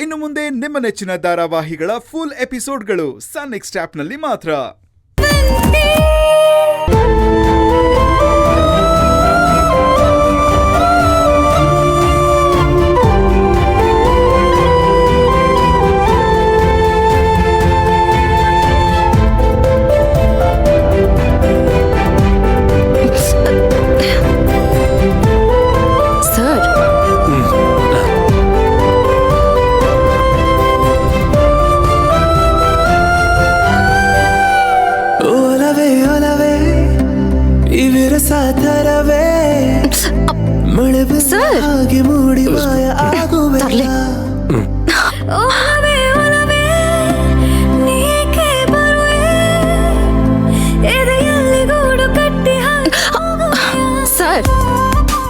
ಇನ್ನು ಮುಂದೆ ನಿಮ್ಮ ನೆಚ್ಚಿನ ಧಾರಾವಾಹಿಗಳ ಫುಲ್ ಎಪಿಸೋಡ್ಗಳು ಸನ್ ನೆಕ್ಸ್ಟ್ ಆಪ್ನಲ್ಲಿ ಮಾತ್ರ. ಸರ್,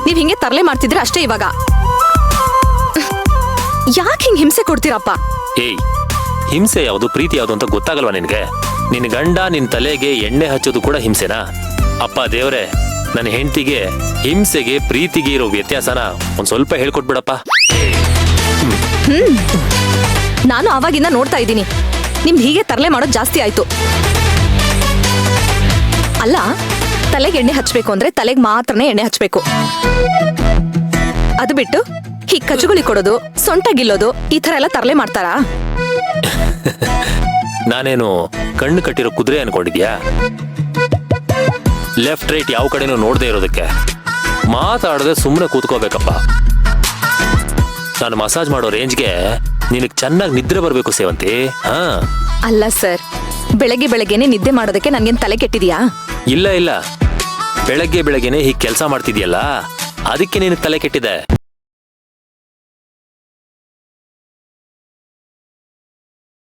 ನೀವ್ ಹಿಂಗೆ ತರಲೆ ಮಾಡ್ತಿದ್ರೆ ಅಷ್ಟೇ. ಇವಾಗ ಯಾಕೆ ಹಿಂಗ್ ಹಿಂಸೆ ಕೊಡ್ತೀರಪ್ಪ? ಏಯ್, ಹಿಂಸೆ ಯಾವುದು ಪ್ರೀತಿ ಯಾವುದು ಅಂತ ಗೊತ್ತಾಗಲ್ವಾ ನಿನ್ಗೆ? ನಿನ್ ಗಂಡ ನಿನ್ ತಲೆಗೆ ಎಣ್ಣೆ ಹಚ್ಚೋದು ಕೂಡ ಹಿಂಸೆನಾ? ಅಪ್ಪ ದೇವ್ರೆ, ನನ್ನ ಹೆಂಡತಿಗೆ ಹಿಂಸೆಗೆ ಪ್ರೀತಿಗೆ ಇರೋ ವ್ಯತ್ಯಾಸನ ಒಂದ್ ಸ್ವಲ್ಪ ಹೇಳ್ಕೊಟ್ಬಿಡಪ್ಪ. ನಾನು ಆವಾಗಿಂದ ನೋಡ್ತಾ ಇದ್ದೀನಿ, ನಿಮ್ದು ಹೀಗೆ ತರಲೆ ಮಾಡೋದು ಜಾಸ್ತಿ ಆಯ್ತು. ಅಲ್ಲ, ತಲೆಗೆ ಎಣ್ಣೆ ಹಚ್ಬೇಕು ಅಂದ್ರೆ ತಲೆಗೆ ಮಾತ್ರನೇ ಎಣ್ಣೆ ಹಚ್ಬೇಕು. ಅದು ಬಿಟ್ಟು ಹೀಗೆ ಕಚ್ಚುಗುಳಿ ಕೊಡೋದು, ಸೊಂಟ ಗಿಲ್ಲೋದು, ಈ ತರ ಎಲ್ಲ ತರಲೆ ಮಾಡ್ತಾರಾ? ನಾನೇನು ಕಣ್ಣು ಕಟ್ಟಿರೋ ಕುದುರೆ ಅನ್ಕೊಂಡಿದ್ಯಾ? ಲೆಫ್ಟ್ ರೈಟ್ ಯಾವ ಕಡೆನೂ ನೋಡದೆ ಇರೋದಕ್ಕೆ ಮಾತಾಡದೆ ಸುಮ್ಮನೆ ಕೂತ್ಕೋಬೇಕಪ್ಪ. ನಾನು ಮಸಾಜ್ ಮಾಡೋ ರೇಂಜ್ಗೆ ನಿನಗೆ ಚೆನ್ನಾಗಿ ನಿದ್ರೆ ಬರಬೇಕು ಸೇವಂತಿ. ಹಾ ಅಲ್ಲ ಸರ್, ಬೆಳಗ್ಗೆ ಬೆಳಗ್ಗೆನೆ ನಿದ್ದೆ ಮಾಡೋದಕ್ಕೆ ನನ್ಗೇನ್ ತಲೆ ಕೆಟ್ಟಿದ್ಯಾ? ಇಲ್ಲ, ಬೆಳಗ್ಗೆನೆ ಹೀಗೆ ಕೆಲಸ ಮಾಡ್ತಿದ್ಯಲ್ಲ, ಅದಕ್ಕೆ ನಿನಗೆ ತಲೆ ಕೆಟ್ಟಿದೆ.